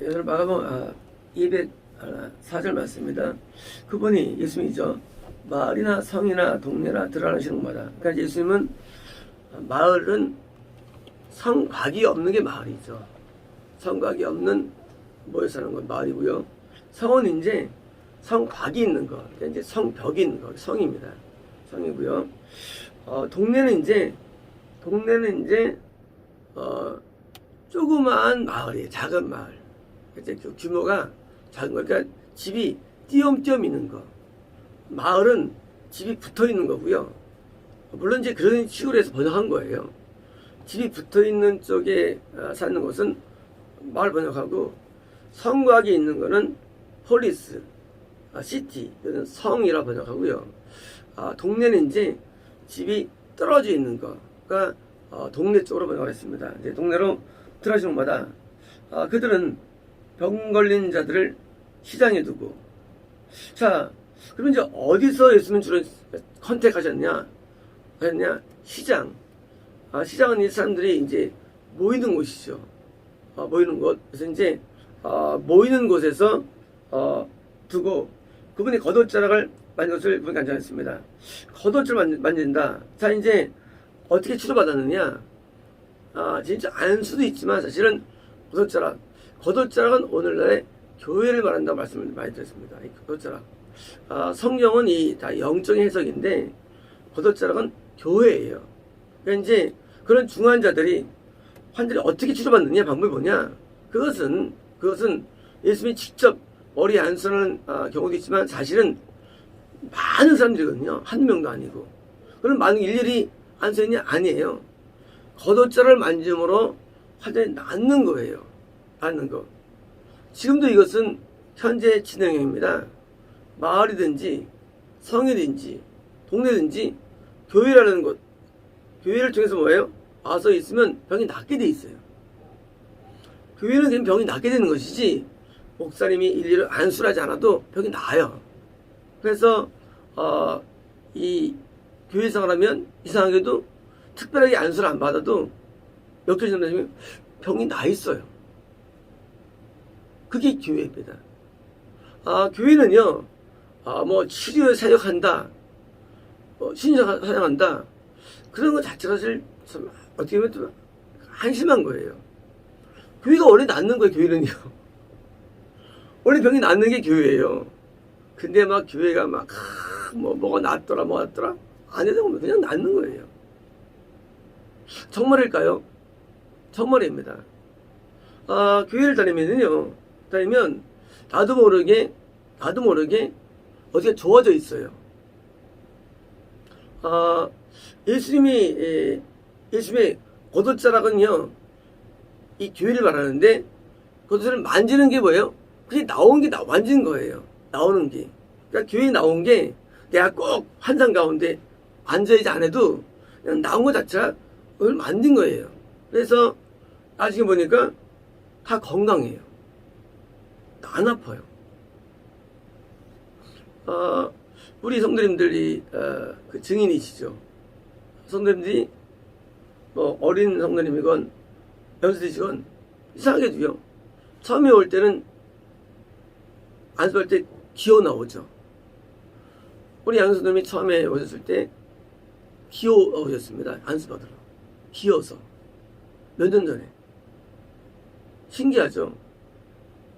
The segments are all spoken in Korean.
오늘 마가복음 204절 말씀입니다. 그분이 예수님이죠. 마을이나 성이나 동네나 들어가시는 곳마다. 그러니까 예수님은 마을은 성곽이 없는 게 마을이죠. 성곽이 없는 모여 사는 건 마을이고요. 성은 이제 성곽이 있는 거, 그러니까 이제 성벽이 있는 거, 성입니다. 성이고요. 동네는 이제 조그마한 마을이에요. 작은 마을. 이제 그 규모가 작은 거. 그러니까 집이 띄엄띄엄 있는 거. 마을은 집이 붙어 있는 거고요. 물론 이제 그런 식으로 해서 번역한 거예요. 집이 붙어 있는 쪽에 사는 곳은 마을 번역하고, 성곽이 있는 거는 폴리스, 시티, 이건 성이라 번역하고요. 동네는 이제 집이 떨어져 있는 거가 동네 쪽으로 번역했습니다. 이제 동네로 들어가시는 곳마다 그들은 병 걸린 자들을 시장에 두고. 자, 그러면 이제 어디서 예수님 주로 컨택하셨냐? 시장. 시장은 이 사람들이 이제 모이는 곳이죠. 모이는 곳. 그래서 이제 모이는 곳에서 두고, 그분이 겉옷자락을 만진 것을 보니까 앉아있습니다. 겉옷을 만진다. 자, 이제 어떻게 치료받았느냐? 진짜 안 수도 있지만 사실은 겉옷자락은 오늘날의 교회를 말한다고 말씀을 많이 드렸습니다. 이 겉옷자락. 성경은 다 영적인 해석인데, 겉옷자락은 교회예요. 그러니까 이제 그런 중환 자들이, 환자들이 어떻게 치료받느냐? 방법이 뭐냐? 그것은 예수님이 직접 머리에 안수하는 경우도 있지만, 사실은 많은 사람들이거든요. 한 명도 아니고. 그럼 많은 일일이 안수했냐? 아니에요. 겉옷자락을 만짐으로 환자들이 낫는 거예요. 낫는 거. 지금도 이것은 현재 진행형입니다. 마을이든지 성이든지 동네든지 교회라는 곳, 교회를 통해서 뭐예요? 와서 있으면 병이 낫게 돼 있어요. 교회는 그냥 병이 낫게 되는 것이지, 목사님이 일일이 안수를 하지 않아도 병이 나아요. 그래서 이 교회 생활하면 이상하게도 특별하게 안수를 안 받아도 몇 개월 지나면 병이 나 있어요. 그게 교회입니다. 교회는요, 뭐 치료에 사역한다, 신자 사역한다, 그런 것 자체가 사실 어떻게 보면 좀 한심한 거예요. 교회가 원래 낫는 거예요. 교회는요. 원래 병이 낫는 게 교회예요. 근데 막 교회가 막 뭐가 낫더라 안 해도 그냥 낫는 거예요. 정말일까요? 정말입니다. 교회를 다니면 나도 모르게 어디가 좋아져 있어요. 예수님의 겉옷자락은요, 이 교회를 말하는데, 겉옷을 만지는 게 뭐예요? 그게 나온 게 만진 거예요. 나오는 게. 그러니까 교회에 나온 게 내가 꼭 환상 가운데 앉아있지 않아도 그냥 나온 것 자체가 그걸 만든 거예요. 그래서 나중에 보니까 다 건강해요. 안 아파요. 우리 성도님들이 그 증인이시죠. 성도님들이 뭐 어린 성도님이건 연수되시건 이상하게도요, 처음에 올 때는 안수할 때 기어 나오죠. 우리 양성도님이 처음에 오셨을 때 기어 오셨습니다. 안수받으러. 기어서. 몇 년 전에. 신기하죠?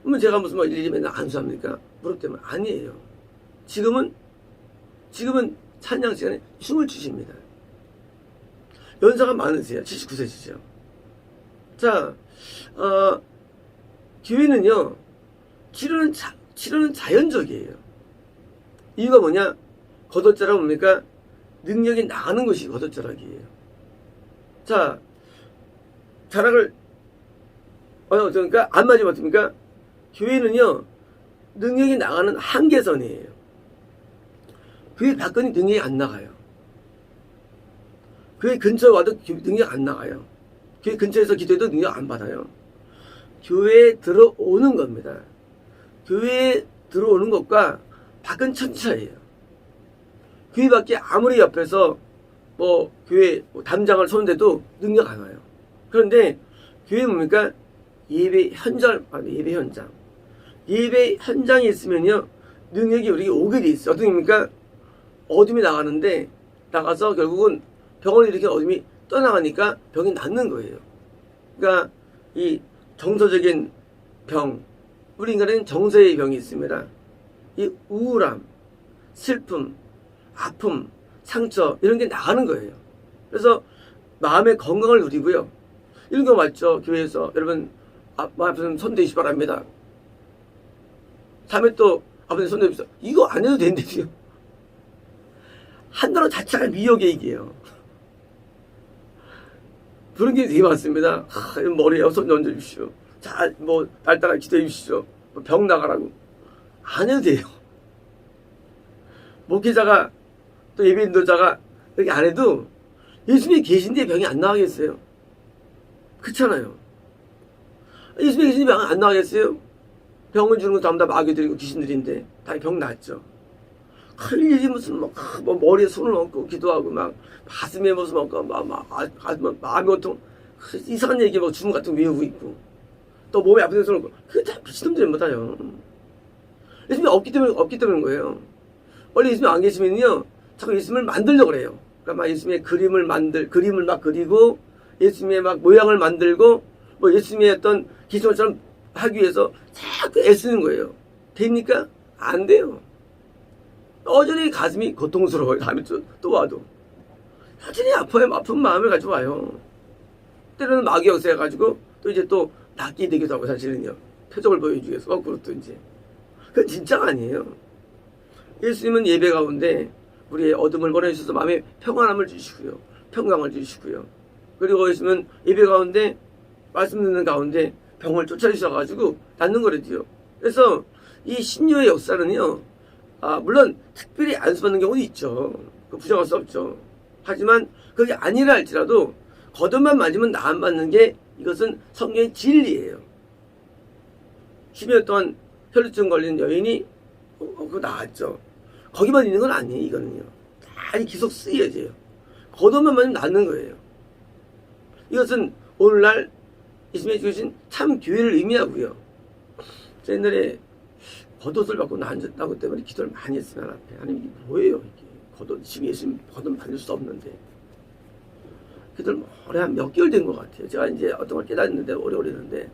그러면 제가 무슨 뭐 일일이 맨날 안수합니까? 무릎 때문에. 아니에요. 지금은 찬양 시간에 춤을 추십니다. 연세가 많으세요. 79세시죠. 자, 교회는요, 치료는 자연적이에요. 이유가 뭐냐? 겉옷자락 뭡니까? 능력이 나가는 것이 겉옷자락이에요. 자, 자락을, 그러니까 안 맞으면 어떻습니까? 교회는요, 능력이 나가는 한계선이에요. 교회 밖은 능력이 안 나가요. 교회 근처에 와도 능력 안 나가요. 교회 근처에서 기도해도 능력 안 받아요. 교회에 들어오는 겁니다. 교회에 들어오는 것과 밖은 천차예요. 교회 밖에 아무리 옆에서 교회 담장을 서는데도 능력 안 와요. 그런데 교회는 뭡니까? 예배 현장, 예배 현장. 예배 현장에 있으면요, 능력이 우리에게 오게 돼 있어요. 어떤 의미입니까? 어둠이 나가는데, 나가서 결국은 병을 일으킨 어둠이 떠나가니까 병이 낫는 거예요. 그러니까 이 정서적인 병, 우리 인간에는 정서의 병이 있습니다. 이 우울함, 슬픔, 아픔, 상처 이런 게 나가는 거예요. 그래서 마음의 건강을 누리고요. 이런 거 맞죠? 교회에서 여러분 아프면 손 대시기 바랍니다. 다음에 또 아버님 손 대십시오. 이거 안 해도 된대요. 한 단어 자체가 미역의 얘기예요. 그런 게 되게 많습니다. 머리에 손 얹어주십시오. 자, 뭐 날따라 기도해 주십시오. 병 나가라고. 안 해도 돼요. 목회자가 또 예배 인도자가 이렇게 안 해도 예수님이 계신데 병이 안 나가겠어요? 그렇잖아요. 예수님이 계신데 병이 안 나가겠어요? 병을 주는 건 전부 다 마귀들이고 귀신들인데 다 병 낫죠. 할 일이 무슨 뭐 머리에 손을 얹고 기도하고 막 가슴에 무슨 얹고 마음이 온통 이상한 얘기 뭐 주문 같은 거 외우고 있고 또 몸에 아픈 데 손을 얹고 그게 다 미친놈들이 못하죠. 예수님이 없기 때문인 거예요. 원래 예수님이 안 계시면요 자꾸 예수님을 만들려고 그래요. 그러니까 막 예수님의 그림을 막 그리고 예수님의 막 모양을 만들고 뭐 예수님의 어떤 기성처럼 하기 위해서 자꾸 애쓰는 거예요. 됩니까? 안 돼요. 여전히 가슴이 고통스러워요. 다음에 또 와도. 여전히 아파요. 아픈 마음을 가지고 와요. 때로는 마귀 역사해가지고 또 이제 또 낫게 되기도 하고 사실은요. 표적을 보여주기 위해서 거꾸로 또 이제. 그건 진짜가 아니에요. 예수님은 예배 가운데 우리의 어둠을 보내주셔서 마음에 평안함을 주시고요. 평강을 주시고요. 그리고 예수님은 예배 가운데 말씀 듣는 가운데 병을 쫓아주셔가지고 낫는 거래요. 그래서 이 신유의 역사는요. 물론 특별히 안수받는 경우도 있죠. 부정할 수 없죠. 하지만 그게 아니라 할지라도 겉옷만 맞으면 나 안 맞는 게 이것은 성경의 진리예요. 10년 동안 혈루증 걸린 여인이 그거 나았죠. 거기만 있는 건 아니에요. 이거는요. 다 계속 쓰여져요. 겉옷만 맞으면 낫는 거예요. 이것은 오늘날 예수님이 주신 참 교회를 의미하고요. 저 옛날에 겉옷을 받고 난다고 때문에 기도를 많이 했으면 앞에 하나님 이게 뭐예요 이게 겉옷 지금 예수님 겉옷 받을 수 없는데 기도를 오래 한 몇 개월 된 것 같아요. 제가 이제 어떤 걸 깨닫는데 오래 했는데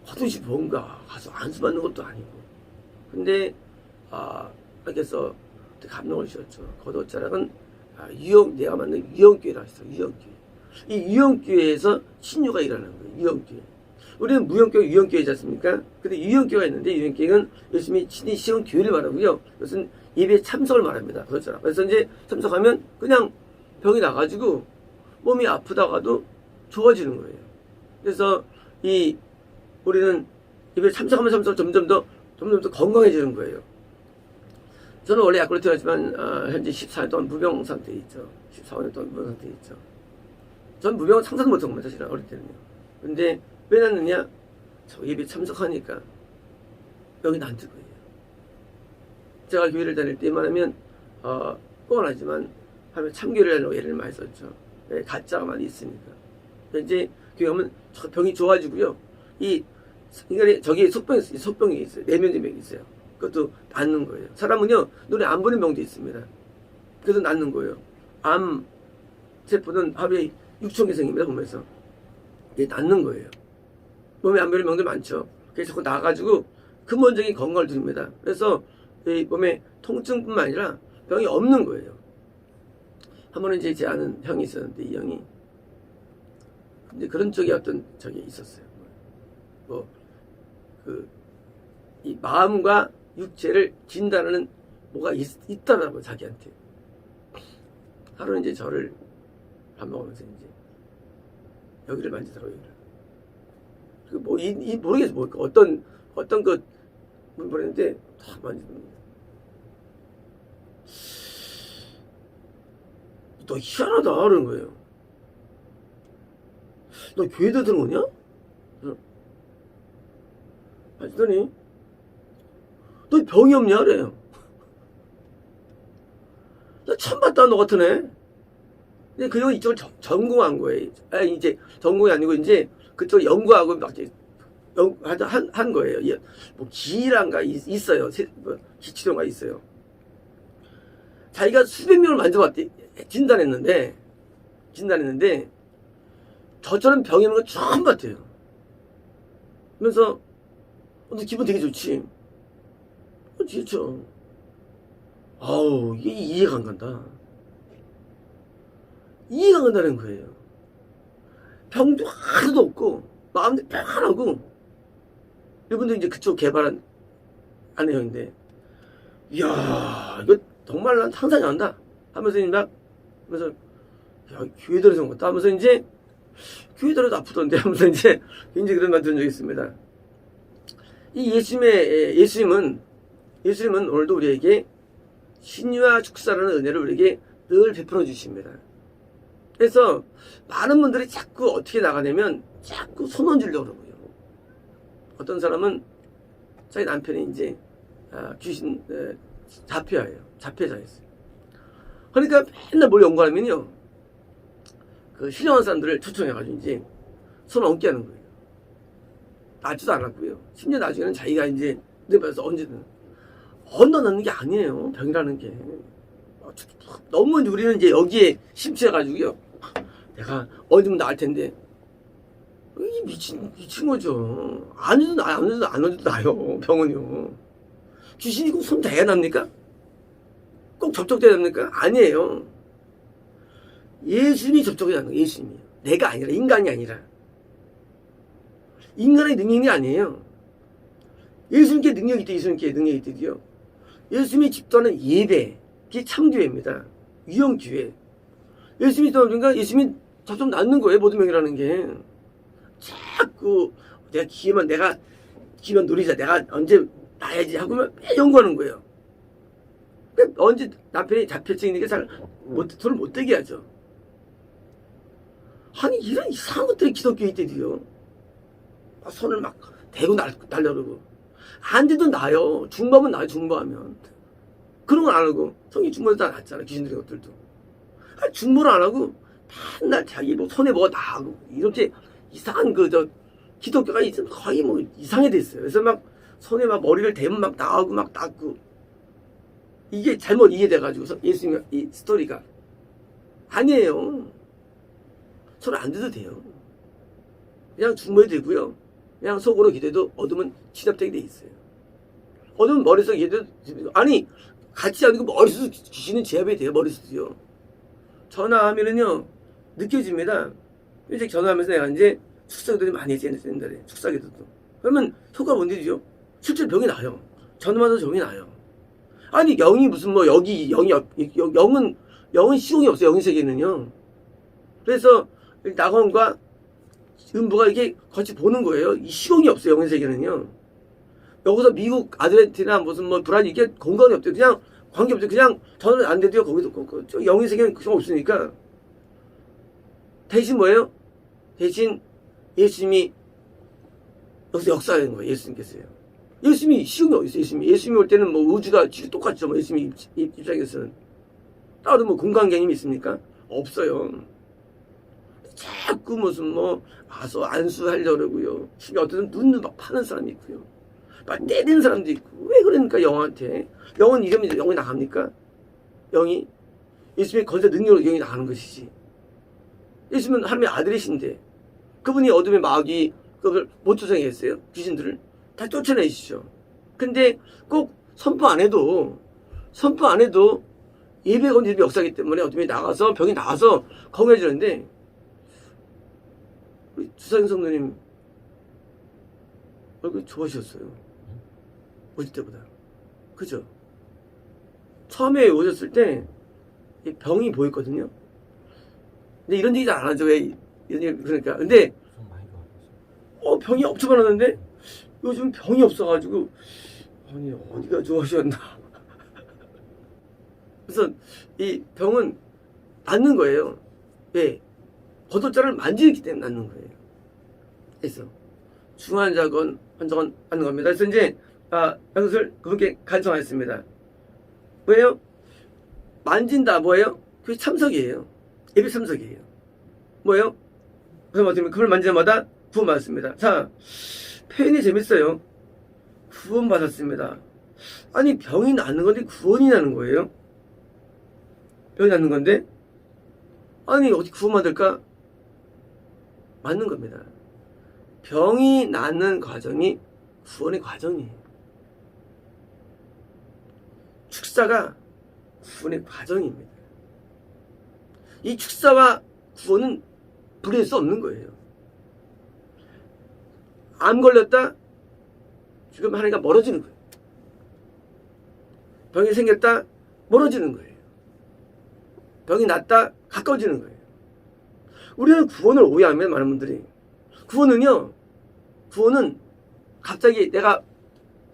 겉옷이 뭔가 가서 안수 받는 것도 아니고 근데 그래서 감동을 주셨죠. 겉옷자락은 내가 만든 유형교회라 했어요. 유형교회. 이 유형교회에서 신유가 일어나는 거예요. 유형교회. 우리는 무형교회, 유형교회지 않습니까? 근데 유형교회가 있는데 유형교회는 예수님이 친히 시온 교회를 말하고요. 이것은 예배 참석을 말합니다. 그렇잖아. 그래서 이제 참석하면 그냥 병이 나가지고 몸이 아프다가도 좋아지는 거예요. 그래서 우리는 예배 참석하면 점점 더 건강해지는 거예요. 저는 원래 약골로 태어났지만 현재 14년 동안 무병 상태에 있죠. 14년 동안 무병 상태에 있죠. 전 무병은 상상도 못한 겁니다. 사실 어릴 때는요. 근데 왜 났느냐? 저 예배 참석하니까 병이 난들 거예요. 제가 교회를 다닐 때만 하면 뻔하지만 하면 참교회를 하려고 예를 많이 썼죠. 네, 가짜가 많이 있으니까. 이제 교회 가면 병이 좋아지고요. 인간의 저기 속병이 있어요. 내면의 병이 있어요. 그것도 낫는 거예요. 사람은요 눈에 안 보이는 병도 있습니다. 그래서 낫는 거예요. 암 세포는 하루에 6천 개 생깁니다. 보면서 이게 낫는 거예요. 몸에 안 보이는 병들 많죠. 그래서 자꾸 나가지고 근본적인 건강을 드립니다. 그래서 이 몸에 통증뿐만 아니라 병이 없는 거예요. 한 번은 이제 제 아는 형이 있었는데 이 형이 근데 그런 쪽에 어떤 적이 있었어요. 이 마음과 육체를 진단하는 뭐가 있더라고 자기한테. 하루는 이제 저를 밥 먹으면서 이제 여기를 만지더라고요. 그리고 모르겠어 어떤 그 모르겠는데 다 만지는. 너 희한하다 그러는 거예요. 너 교회도 들어오냐? 하시더니 너 병이 없냐 그래요. 나 처음 봤다 너 같은 애. 근데 그 형이 이쪽을 전공한 거예요. 이제 전공이 아니고 이제 그쪽 연구하고 막 이제 한 거예요. 뭐 기란가 있어요. 뭐 기치료가 있어요. 자기가 수백 명을 만져봤대. 진단했는데 저처럼 병이 있는 건 처음 같아요. 그러면서 너 기분 되게 좋지? 좋죠. 아우, 이게 이해가 안 간다. 이해가 안 간다는 거예요. 병도 하나도 없고 마음도 편하고. 이분도 이제 그쪽 개발한 아내형인데, 이야, 이거 정말 난 상상이 안 간다 하면서 막 하면서 야, 교회 들어서 온 것도 하면서 이제 교회 들어도 아프던데 하면서 이제 그런 말 들은 적이 있습니다. 이 예수님은 오늘도 우리에게 신유와 축사라는 은혜를 우리에게 늘 베풀어 주십니다. 그래서 많은 분들이 자꾸 어떻게 나가냐면 자꾸 손원 주려고 그러고요. 어떤 사람은 자기 남편이 이제 귀신 자폐자였어요. 그러니까 맨날 뭘 연구하면요, 그 신령한 사람들을 초청해가지고 이제 손 얹게 하는 거예요. 낫지도 않았고요. 심지어 나중에는 자기가 이제 늙어서 언제든 얹어놓는 게 아니에요. 병이라는 게. 너무 우리는 이제 여기에 심취해가지고요. 내가 얹으면 나을 텐데. 이게 미친 거죠. 안 얹어도 나요. 병은요. 귀신이 꼭 손 대야 납니까? 꼭 접촉돼야 됩니까? 아니에요. 예수님이 접촉해야 하는 거예요. 예수님이요. 내가 아니라, 인간이 아니라. 인간의 능력이 아니에요. 예수님께 능력이 있대, 예수님께 능력이 있대요. 예수님이 집도하는 예배, 그게 참교회입니다. 유형교회. 예수님이 집도하니까 예수님이 접촉 낳는 거예요, 모든 명이라는 게. 자꾸 내가 기회만 노리자, 내가 언제 나야지 하고 매 연구하는 거예요. 언제 남편이 자폐증이니까 손을 못 대게 하죠. 아니, 이런 이상한 것들이 기독교에 있대요. 손을 막 대고 날려고. 안 돼도 나요. 중보하면 나요, 중보하면. 그런 건 안 하고. 성경 중보도 다 낫잖아, 귀신들의 것들도. 중보를 안 하고, 맨날 자기 뭐 손에 뭐가 나하고, 이렇게 이상한 기독교가 거의 뭐 이상해 됐어요. 그래서 막 손에 막 머리를 대면 막 나하고 막 닦고. 이게 잘못 이해돼가지고서 예수님 이 스토리가. 아니에요. 손을 안 대도 돼요. 그냥 중보해도 되고요. 그냥 속으로 기도해도 어둠은 진압되게 돼 있어요. 어둠은 머릿속에 기도해도, 아니, 같이 아니고 머릿속 귀신은 제압이 돼요, 머릿속이요. 전화하면은요, 느껴집니다. 이제 전화하면서 내가 이제 축사기도를 많이 했지, 옛날에. 축사기도도. 그러면 효과가 뭔데죠? 실제로 병이 나요. 전화마다 병이 나요. 아니, 영이 무슨 뭐, 영은 시공이 없어요, 영의 세계는요. 그래서 낙원과 음부가 이렇게 같이 보는 거예요. 이 시공이 없어요, 영의 세계는요. 여기서 미국, 아르헨티나, 무슨 뭐, 브라질, 이게 공간이 없대요. 그냥 관계 없대요. 그냥 저는 안 돼도요, 거기도, 영의 세계는 그런 거 없으니까. 대신 뭐예요? 대신 예수님이 여기서 역사하는 거예요, 예수님께서요. 예수님이 시공이 어디 있어요, 예수님이 올 때는 뭐 우주가 똑같죠, 뭐, 예수님 입장에서는. 따로 뭐 공간 개념이 있습니까? 없어요. 자꾸 무슨 뭐 와서 안수하려고 그러고요. 어떤 눈도 막 파는 사람이 있고요. 막 때리는 사람도 있고. 왜 그러니까 영한테? 영은 이름이 영이 나갑니까? 영이 예수님의 건설 능력으로 영이 나가는 것이지. 예수님은 하나님의 아들이신데 그분이 어둠의 마귀 그걸 못 쫓아내겠어요? 귀신들을 다 쫓아내시죠. 근데 꼭 선포 안 해도 예배 건설의 역사이기 때문에 어둠이 나가서 병이 나가서 건강해지는데, 우리 주사경 성도님 얼굴 좋아지셨어요. 어릴 때보다. 그죠? 처음에 오셨을 때 병이 보였거든요. 근데 이런 얘기 잘 안 하죠. 왜 이런 얘기, 그러니까. 근데 병이 엄청 많았는데 요즘 병이 없어가지고, 아니 어디가 좋아지셨나. 그래서 이 병은 낫는 거예요. 왜? 겉옷자를 만지기 때문에 낫는 거예요. 그래서 중환 자건 환자건 하는 겁니다. 그래서 이제 이것을 그분께 간청하였습니다. 뭐예요? 만진다 뭐예요? 그게 참석이에요. 예배 참석이에요. 뭐예요? 그래서 어떻게 그걸 만지는 마다 구원받았습니다. 자, 표현이 재밌어요. 구원받았습니다. 아니, 병이 낫는 건데 구원이 나는 거예요? 병이 낫는 건데? 아니, 어떻게 구원받을까? 맞는 겁니다. 병이 낫는 과정이 구원의 과정이에요. 축사가 구원의 과정입니다. 이 축사와 구원은 분리할 수 없는 거예요. 암 걸렸다? 지금 하나님과 멀어지는 거예요. 병이 생겼다? 멀어지는 거예요. 병이 낫다? 가까워지는 거예요. 우리는 구원을 오해하면 많은 분들이 구원은 갑자기 내가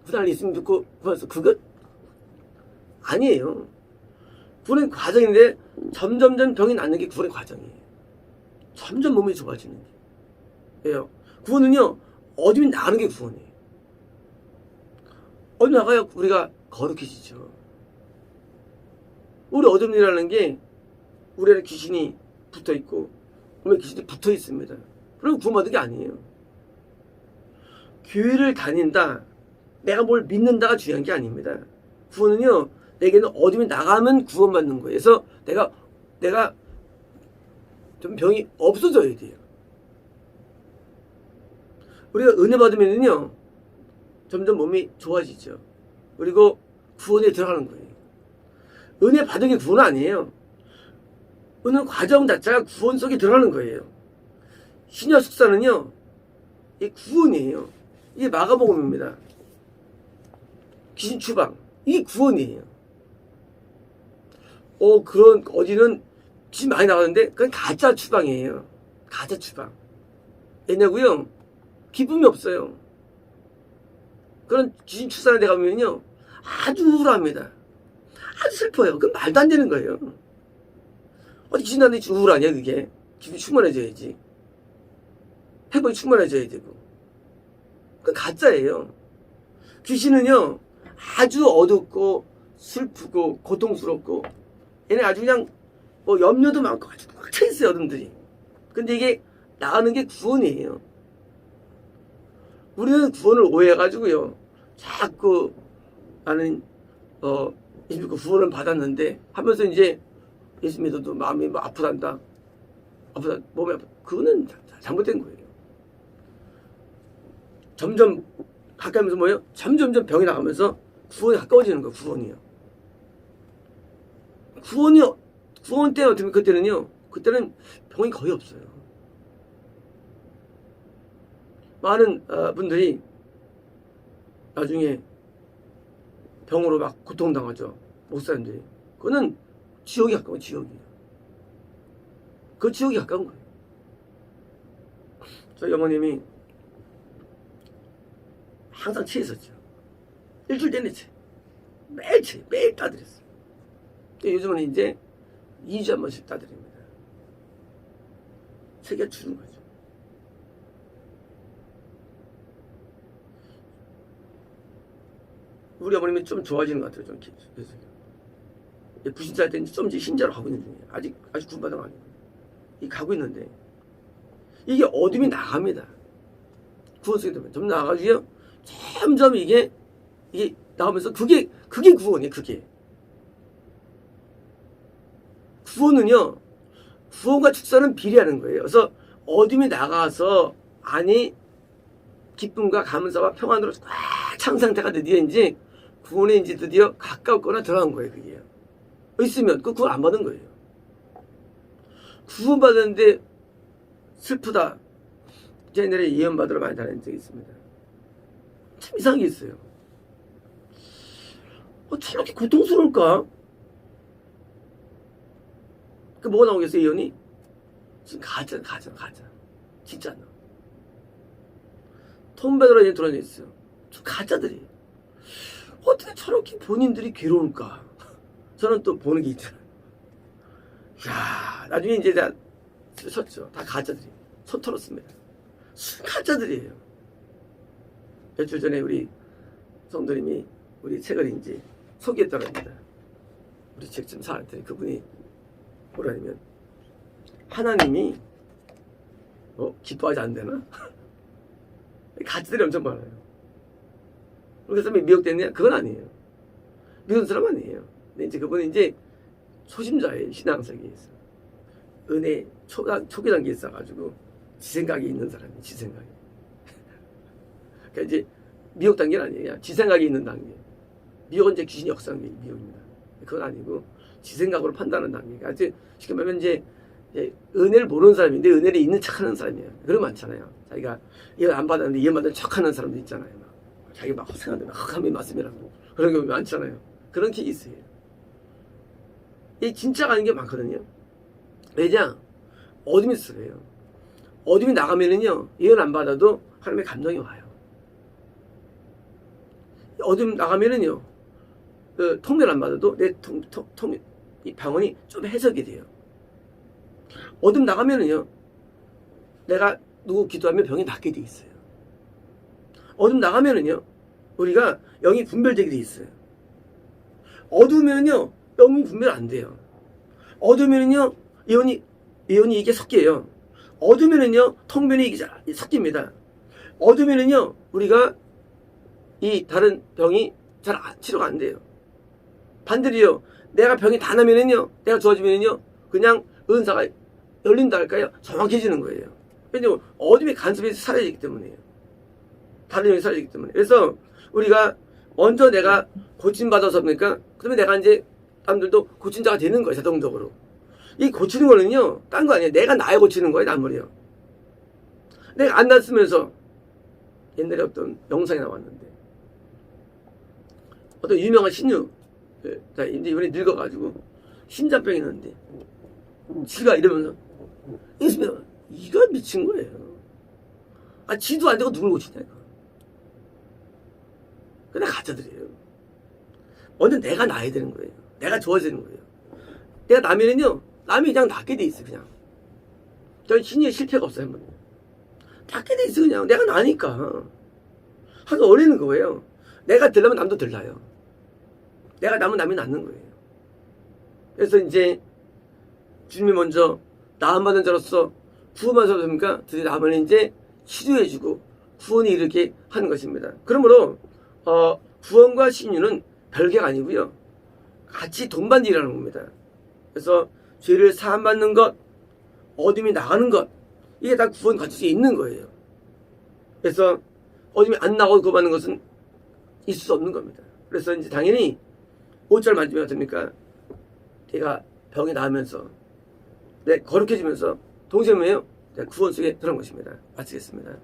구원을 예수님 믿고 구원해서 그것 아니에요. 구원의 과정인데 점점점 병이 낫는 게 구원의 과정이에요. 점점 몸이 좋아지는 게예요. 구원은요, 어둠이 나가는 게 구원이에요. 어둠 나가야 우리가 거룩해지죠. 우리 어둠이라는 게 우리 안에 귀신이 붙어 있고 몸에 귀신이 붙어 있습니다. 그럼 구원받은 게 아니에요. 교회를 다닌다, 내가 뭘 믿는다가 중요한 게 아닙니다. 구원은요, 내게는 어둠이 나가면 구원받는 거예요. 그래서 내가 좀 병이 없어져야 돼요. 우리가 은혜 받으면요, 점점 몸이 좋아지죠. 그리고 구원에 들어가는 거예요. 은혜 받은 게 구원 아니에요. 은혜 과정 자체가 구원 속에 들어가는 거예요. 신약 숙사는요, 이 구원이에요. 이게 마가복음입니다. 귀신 추방, 이게 구원이에요. 그런 어디는 귀신 많이 나가는데 그건 가짜 추방이에요. 가짜 추방. 왜냐고요? 기쁨이 없어요. 그런 귀신 출산에 데 가면요, 아주 우울합니다. 아주 슬퍼요. 그건 말도 안 되는 거예요. 어디 귀신 나는데 우울하냐, 그게. 기분이 충만해져야지. 회복이 충만해져야 되고. 그건 가짜예요. 귀신은요, 아주 어둡고 슬프고 고통스럽고, 얘네 아주 그냥 염려도 많고 아주 꽉 차 있어요, 어둠들이. 근데 이게 나가는 게 구원이에요. 우리는 구원을 오해해가지고요, 자꾸 나는 예수 믿고 구원을 받았는데 하면서 이제 예수 믿어도 마음이 뭐 아프단다, 몸이 아프다. 그거는 잘못된 거예요. 점점 가까이 하면서 뭐예요? 점점점 병이 나가면서 구원이 가까워지는 거예요. 구원 때 어떻게 그때는 병이 거의 없어요. 많은 분들이 나중에 병으로 막 고통당하죠. 목사님들이. 그거는 지옥이 가까운 지옥이에요. 그 지옥이 가까운 거예요. 저희 어머님이 항상 취했었죠. 일주일 내내 매일 따드렸어요. 요즘은 이제 2주에 한 번씩 따드립니다. 새겨 주는 거죠. 우리 어머님이 좀 좋아지는 것 같아요. 좀 부신자 때는 좀 이제 신자로 가고 있는 중이에요. 아직 구원받은 거 아니고. 가고 있는데 이게 어둠이 나갑니다. 구원 속에 들면 좀 나가지고요. 점점 이게 나오면서 그게 구원이에요. 그게 구원은요, 구원과 축사는 비례하는 거예요. 그래서 어둠이 나가서 안이 기쁨과 감사와 평안으로 꽉 찬 상태가 드디어 이제 구원에 이제 드디어 가까웠거나 들어간 거예요. 그게 있으면 그 구원 안 받은 거예요. 구원 받았는데 슬프다. 옛날에 예언 받으러 많이 다닌 적이 있습니다. 참 이상한 게 있어요. 저렇게 고통스러울까? 그 뭐가 나오겠어요, 예언이? 지금 가짜. 진짜 안 나와. 톰 베더라 이제 돌아다녀 있어요. 저 가짜들이에요. 어떻게 저렇게 본인들이 괴로울까? 저는 또 보는 게 있잖아요. 이야, 나중에 이제 다 섰죠. 다 가짜들이에요. 손 털었습니다. 가짜들이에요. 며칠 전에 우리 성도님이 우리 책을 이제 소개했다고 합니다. 우리 책 좀 사왔더니 그분이 뭐라냐면, 하나님이 기뻐하지 않되나? 가짜들이 엄청 많아요. 그래서 미혹됐냐? 그건 아니에요. 미운 사람 아니에요. 근데 이제 그분은 이제 초심자예요. 신앙세계에서. 은혜 초기 단계에 있어가지고 지 생각이 있는 사람이에요. 지 생각이. 그러니까 이제 미혹 단계는 아니에요. 그냥 지 생각이 있는 단계. 미혹은 이제 귀신이 역사하는 게 미혹입니다. 그건 아니고 지 생각으로 판단하는 단계가 아주 쉽게 말하면 이제 은혜를 모르는 사람인데 은혜를 있는 척하는 사람이에요. 그런 거 많잖아요. 자기가 이해 안 받았는데 이해 받은 척하는 사람도 있잖아요. 막. 자기 막 생각하는데 막 흑함이 말씀이라고 그런 경우 많잖아요. 그런 게 있어요. 이 진짜가 아닌 게 많거든요. 왜냐? 어둠이 있어요. 어둠이 나가면은요 예언 안 받아도 하나님의 감동이 와요. 어둠 나가면은요 통면 안 받아도 내 이 방언이 좀 해석이 돼요. 어둠 나가면은요 내가 누구 기도하면 병이 낫게 돼 있어요. 어둠 나가면은요 우리가 영이 분별되게 돼 있어요. 어두우면요 영이 분별 안 돼요. 어두우면요 예언이 이게 섞여요. 어두우면요 통변이 이게 섞입니다. 어두우면요 우리가 이 다른 병이 잘 치료가 안 돼요. 반대로요 내가 병이 다 나면은요 내가 좋아지면은요 그냥 은사가 열린다 할까요? 정확해지는 거예요. 왜냐면 어둠의 간섭이 사라지기 때문이에요. 다른 영이 사라지기 때문에. 그래서 우리가 먼저 내가 고침받아서 그러니까 그러면 내가 이제 사람들도 고친자가 되는 거예요. 자동적으로. 이 고치는 거는요 딴 거 아니에요. 내가 나에 고치는 거예요. 나물이요. 내가 안 났으면서 옛날에 어떤 영상이 나왔는데 어떤 유명한 신유 이제 이번에 늙어가지고 심장병이 있는데 지가 이러면서 있으면 이거 미친 거예요. 아 지도 안 되고 누굴 고치냐 이거. 그냥 가짜들이에요. 먼저 내가 나야 되는 거예요. 내가 좋아지는 거예요. 내가 나면은요 남이 그냥 낫게 돼 있어 그냥. 저는 신유에 실패가 없어요. 한번. 낫게 돼 있어 그냥. 내가 나니까. 하도 어리는 거예요. 내가 들려면 남도 들라요. 내가 나면 남이 낫는 거예요. 그래서 이제 주님이 먼저 나음 받은 자로서 구원만 받습니까? 드디어 나면 이제 치료해주고 구원이 이렇게 하는 것입니다. 그러므로 구원과 신유는 별개가 아니고요. 같이 동반이라는 겁니다. 그래서 죄를 사함받는 것, 어둠이 나가는 것, 이게 다 구원 가치에 있는 거예요. 그래서 어둠이 안 나가고 구원받는 것은 있을 수 없는 겁니다. 그래서 이제 당연히 5절 맞으면 어떻습니까? 내가 병이 나으면서 거룩해지면서 동시에 뭐예요? 구원 속에 들어간 것입니다. 마치겠습니다.